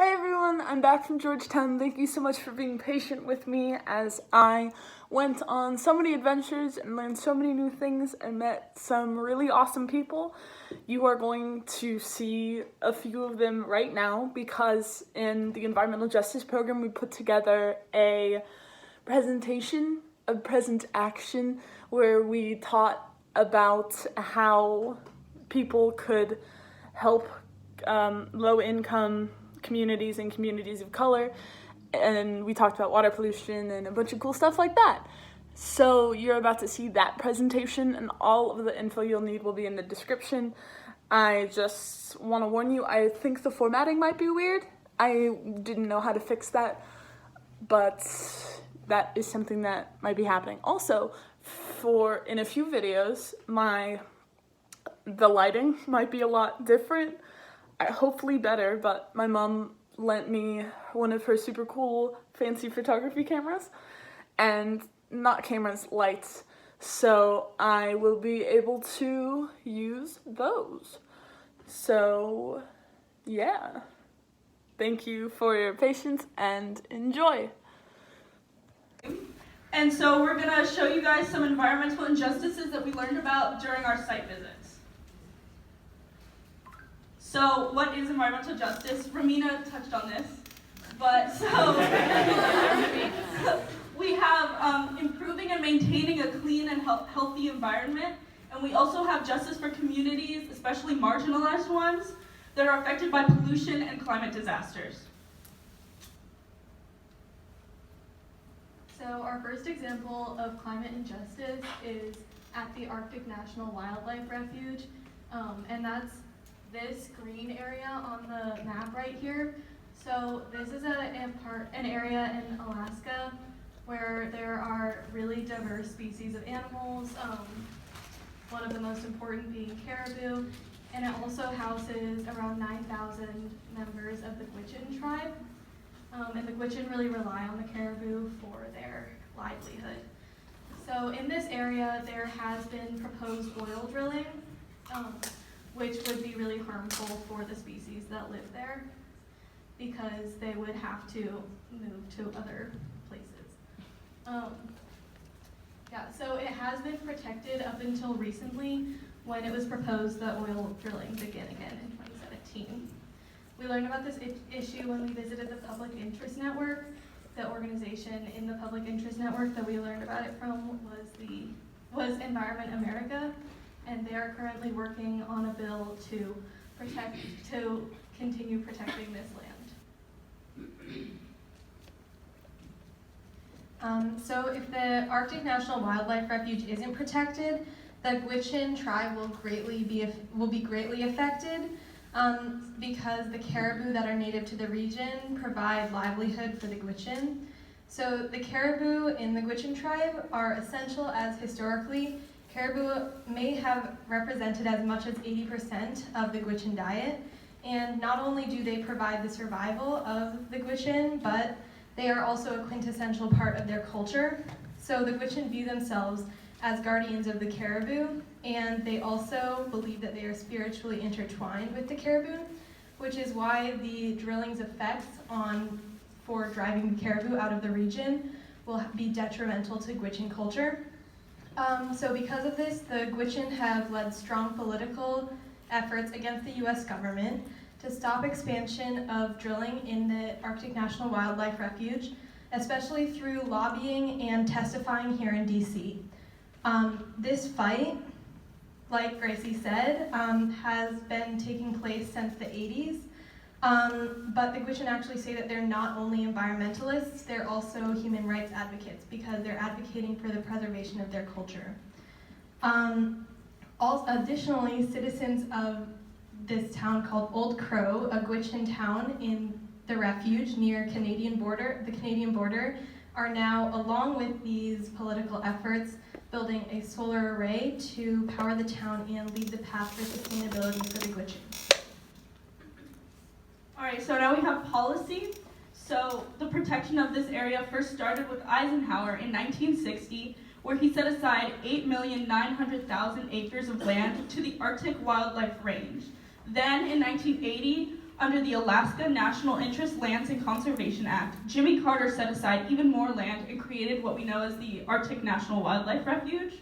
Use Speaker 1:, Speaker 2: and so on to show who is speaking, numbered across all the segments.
Speaker 1: Hey everyone, I'm back from Georgetown. Thank you so much for being patient with me as I went on so many adventures and learned so many new things and met some really awesome people. You are going to see a few of them right now because in the environmental justice program we put together a presentation, a present action, where we taught about how people could help low-income communities and communities of color, and we talked about water pollution and a bunch of cool stuff like that. So you're about to see that presentation, and all of the info you'll need will be in the description. I just want to warn you, I think the formatting might be weird. I didn't know how to fix that, but that is something that might be happening. Also, in a few videos, the lighting might be a lot different. Hopefully better, but my mom lent me one of her super cool fancy photography cameras, and not cameras, lights, so I will be able to use those. So yeah, thank you for your patience and enjoy.
Speaker 2: And so we're gonna show you guys some environmental injustices that we learned about during our site visits. So what is environmental justice? Ramina touched on this, but so we have improving and maintaining a clean and healthy environment, and we also have justice for communities, especially marginalized ones, that are affected by pollution and climate disasters.
Speaker 3: So our first example of climate injustice is at the Arctic National Wildlife Refuge, and that's this green area on the map right here. So this is an area in Alaska where there are really diverse species of animals, one of the most important being caribou, and it also houses around 9,000 members of the Gwich'in tribe. And the Gwich'in really rely on the caribou for their livelihood. So in this area, there has been proposed oil drilling, which would be really harmful for the species that live there because they would have to move to other places. So it has been protected up until recently when it was proposed that oil drilling begin again in 2017. We learned about this issue when we visited the Public Interest Network. The organization in the Public Interest Network that we learned about it from was Environment America, and they are currently working on a bill to continue protecting this land. So if the Arctic National Wildlife Refuge isn't protected, the Gwich'in tribe will be greatly affected. Because the caribou that are native to the region provide livelihood for the Gwich'in. So the caribou in the Gwich'in tribe are essential, as historically caribou may have represented as much as 80% of the Gwich'in diet. And not only do they provide the survival of the Gwich'in, but they are also a quintessential part of their culture. So the Gwich'in view themselves as guardians of the caribou, and they also believe that they are spiritually intertwined with the caribou, which is why the drilling's effects for driving the caribou out of the region will be detrimental to Gwich'in culture. So because of this, the Gwich'in have led strong political efforts against the US government to stop expansion of drilling in the Arctic National Wildlife Refuge, especially through lobbying and testifying here in DC. This fight, like Gracie said, has been taking place since the 80s, but the Gwich'in actually say that they're not only environmentalists, they're also human rights advocates because they're advocating for the preservation of their culture. Additionally, citizens of this town called Old Crow, a Gwich'in town in the refuge near the Canadian border, are now, along with these political efforts, building a solar array to power the town and lead the path for sustainability for the Gwich'in.
Speaker 2: All right, so now we have policy. So the protection of this area first started with Eisenhower in 1960, where he set aside 8,900,000 acres of land to the Arctic Wildlife Range. Then in 1980, under the Alaska National Interest Lands and Conservation Act, Jimmy Carter set aside even more land and created what we know as the Arctic National Wildlife Refuge.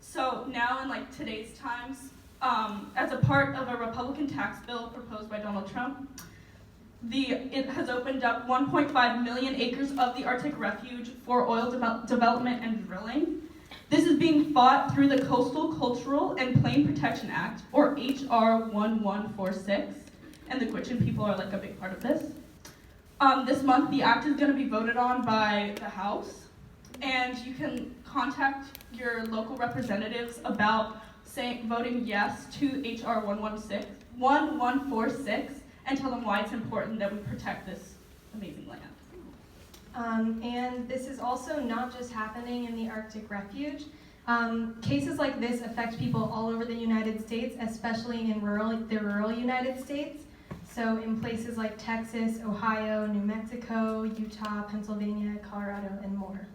Speaker 2: So now in today's times, as a part of a Republican tax bill proposed by Donald Trump, it has opened up 1.5 million acres of the Arctic Refuge for oil development and drilling. This is being fought through the Coastal Cultural and Plain Protection Act, or HR 1146, and the Gwich'in people are a big part of this. This month, the act is going to be voted on by the House, and you can contact your local representatives about voting yes to HR 1146 and tell them why it's important that we protect this amazing land.
Speaker 3: And this is also not just happening in the Arctic Refuge. Cases like this affect people all over the United States, especially in the rural United States. So in places like Texas, Ohio, New Mexico, Utah, Pennsylvania, Colorado, and more.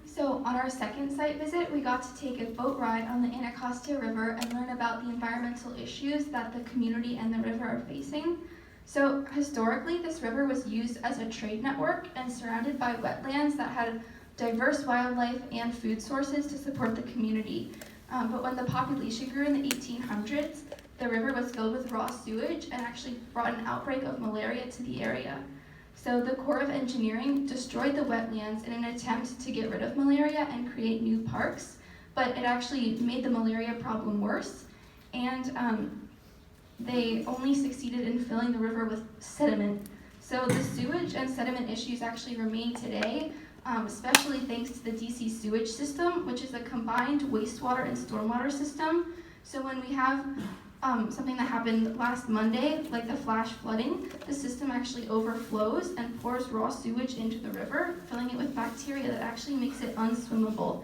Speaker 4: So on our second site visit, we got to take a boat ride on the Anacostia River and learn about the environmental issues that the community and the river are facing. So historically, this river was used as a trade network and surrounded by wetlands that had diverse wildlife and food sources to support the community. But when the population grew in the 1800s, the river was filled with raw sewage and actually brought an outbreak of malaria to the area. So the Corps of Engineering destroyed the wetlands in an attempt to get rid of malaria and create new parks, but it actually made the malaria problem worse, and they only succeeded in filling the river with sediment. So the sewage and sediment issues actually remain today, especially thanks to the DC sewage system, which is a combined wastewater and stormwater system. So when we have something that happened last Monday, like the flash flooding, the system actually overflows and pours raw sewage into the river, filling it with bacteria that actually makes it unswimmable.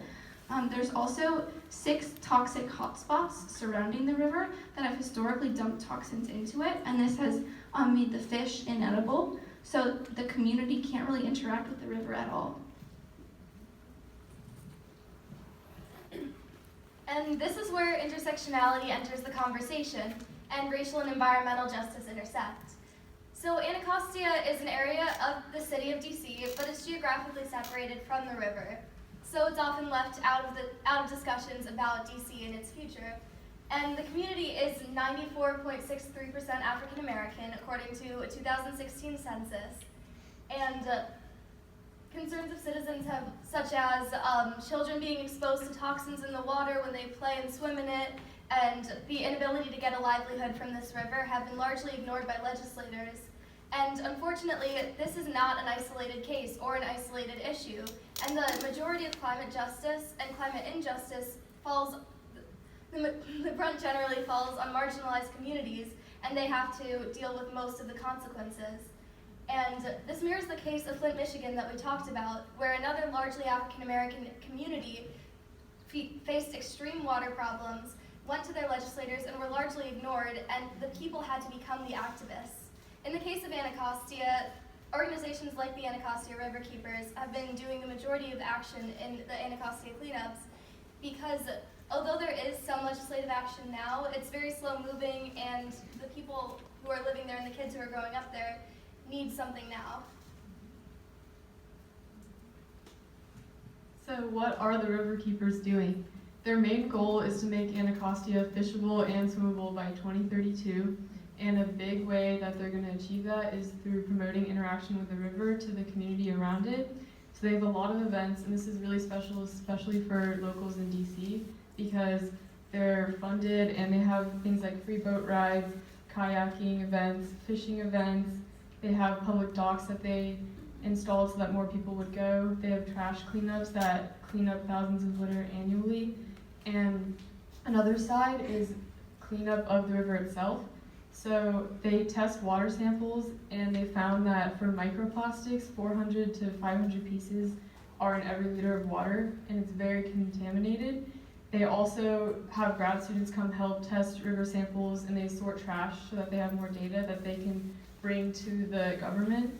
Speaker 4: There's also 6 toxic hotspots surrounding the river that have historically dumped toxins into it, and this has made the fish inedible, so the community can't really interact with the river at all.
Speaker 5: And this is where intersectionality enters the conversation and racial and environmental justice intersect. So Anacostia is an area of the city of DC, but it's geographically separated from the river. So it's often left out of discussions about DC and its future. And the community is 94.63% African American according to a 2016 census. And concerns of citizens have, such as children being exposed to toxins in the water when they play and swim in it, and the inability to get a livelihood from this river have been largely ignored by legislators. And unfortunately, this is not an isolated case or an isolated issue, and the majority of climate justice and climate injustice the brunt generally falls on marginalized communities, and they have to deal with most of the consequences. And this mirrors the case of Flint, Michigan that we talked about, where another largely African-American community faced extreme water problems, went to their legislators, and were largely ignored, and the people had to become the activists. In the case of Anacostia, organizations like the Anacostia River Keepers have been doing the majority of action in the Anacostia cleanups, because although there is some legislative action now, it's very slow moving, and the people who are living there and the kids who are growing up there need something now.
Speaker 6: So what are the river keepers doing? Their main goal is to make Anacostia fishable and swimmable by 2032, and a big way that they're going to achieve that is through promoting interaction with the river to the community around it. So they have a lot of events, and this is really special, especially for locals in DC, because they're funded and they have things like free boat rides, kayaking events, fishing events. They have public docks that they installed so that more people would go. They have trash cleanups that clean up thousands of litter annually. And another side is cleanup of the river itself. So they test water samples, and they found that for microplastics, 400 to 500 pieces are in every liter of water, and it's very contaminated. They also have grad students come help test river samples, and they sort trash so that they have more data that they can bring to the government.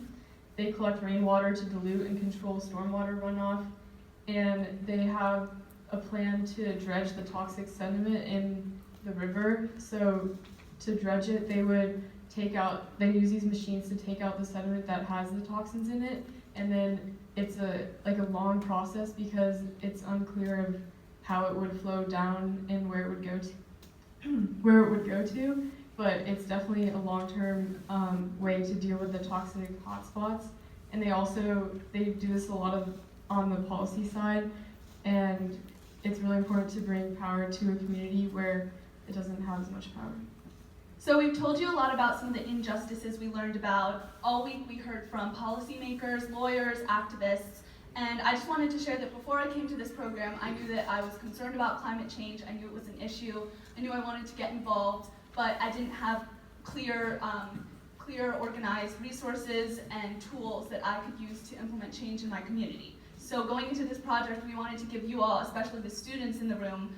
Speaker 6: They collect rainwater to dilute and control stormwater runoff, and they have a plan to dredge the toxic sediment in the river. So to dredge it, they use these machines to take out the sediment that has the toxins in it, and then it's a long process because it's unclear of how it would flow down and where it would go to, but it's definitely a long-term way to deal with the toxic hotspots. And they do this a lot on the policy side, and it's really important to bring power to a community where it doesn't have as much power.
Speaker 2: So we've told you a lot about some of the injustices we learned about. All week we heard from policymakers, lawyers, activists, and I just wanted to share that before I came to this program, I knew that I was concerned about climate change. I knew it was an issue. I knew I wanted to get involved, but I didn't have clear, organized resources and tools that I could use to implement change in my community. So going into this project, we wanted to give you all, especially the students in the room,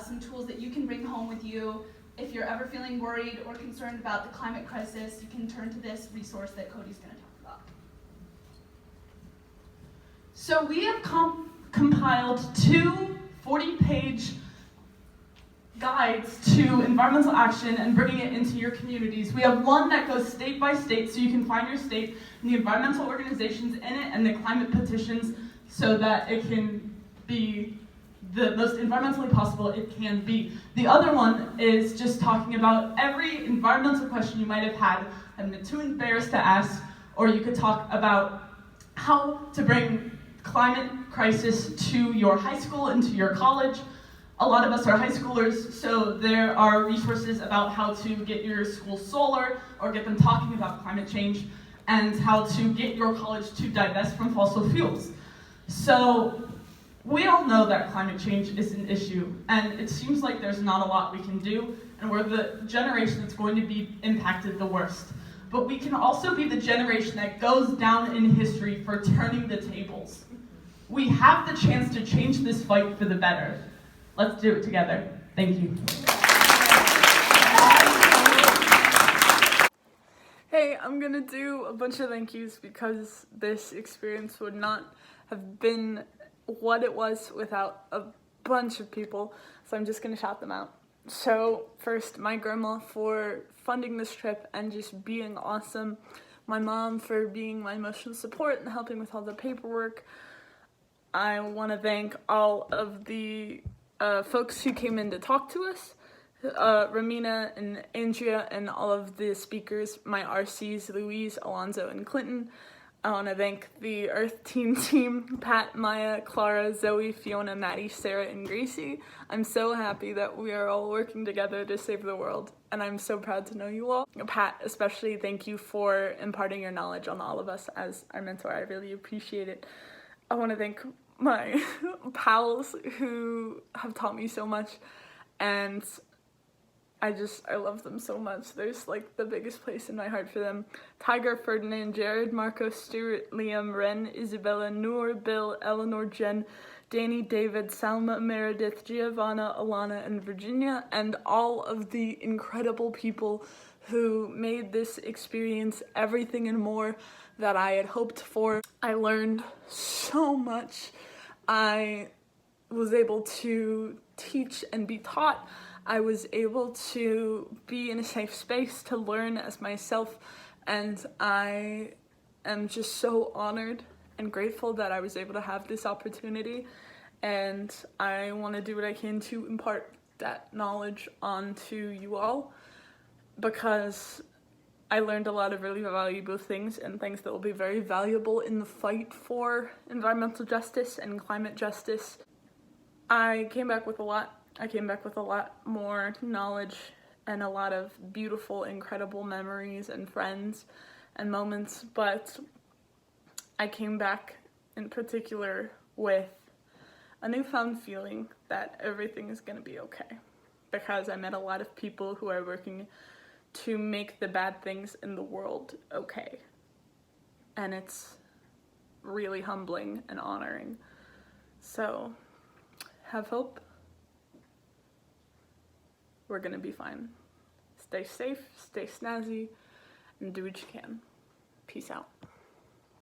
Speaker 2: some tools that you can bring home with you. If you're ever feeling worried or concerned about the climate crisis, you can turn to this resource that Cody's going to talk about.
Speaker 1: So we have compiled two 40-page guides to environmental action and bringing it into your communities. We have one that goes state by state, so you can find your state and the environmental organizations in it and the climate petitions so that it can be the most environmentally possible it can be. The other one is just talking about every environmental question you might have had and been too embarrassed to ask, or you could talk about how to bring climate crisis to your high school and to your college. A lot of us are high schoolers, so there are resources about how to get your school solar or get them talking about climate change and how to get your college to divest from fossil fuels. So we all know that climate change is an issue, and it seems like there's not a lot we can do, and we're the generation that's going to be impacted the worst. But we can also be the generation that goes down in history for turning the tables. We have the chance to change this fight for the better. Let's do it together. Thank you. Hey, I'm gonna do a bunch of thank yous because this experience would not have been what it was without a bunch of people, so I'm just gonna shout them out. So first, my grandma for funding this trip and just being awesome, my mom for being my emotional support and helping with all the paperwork. I want to thank all of the folks who came in to talk to us, Ramina and Andrea and all of the speakers, my RCs, Louise, Alonzo, and Clinton. I want to thank the Earth Team team, Pat, Maya, Clara, Zoe, Fiona, Maddie, Sarah, and Gracie. I'm so happy that we are all working together to save the world, and I'm so proud to know you all. Pat, especially, thank you for imparting your knowledge on all of us as our mentor. I really appreciate it. I want to thank my pals who have taught me so much, and I love them so much. There's like the biggest place in my heart for them. Tiger, Ferdinand, Jared, Marco, Stuart, Liam, Ren, Isabella, Noor, Bill, Eleanor, Jen, Danny, David, Salma, Meredith, Giovanna, Alana, and Virginia, and all of the incredible people who made this experience everything and more that I had hoped for. I learned so much. I was able to teach and be taught. I was able to be in a safe space to learn as myself, and I am just so honored and grateful that I was able to have this opportunity, and I want to do what I can to impart that knowledge onto you all, because I learned a lot of really valuable things and things that will be very valuable in the fight for environmental justice and climate justice. I came back with a lot more knowledge and a lot of beautiful, incredible memories and friends and moments, but I came back in particular with a newfound feeling that everything is gonna be okay, because I met a lot of people who are working to make the bad things in the world okay, and it's really humbling and honoring. So have hope. We're gonna be fine. Stay safe, stay snazzy, and do what you can. Peace out.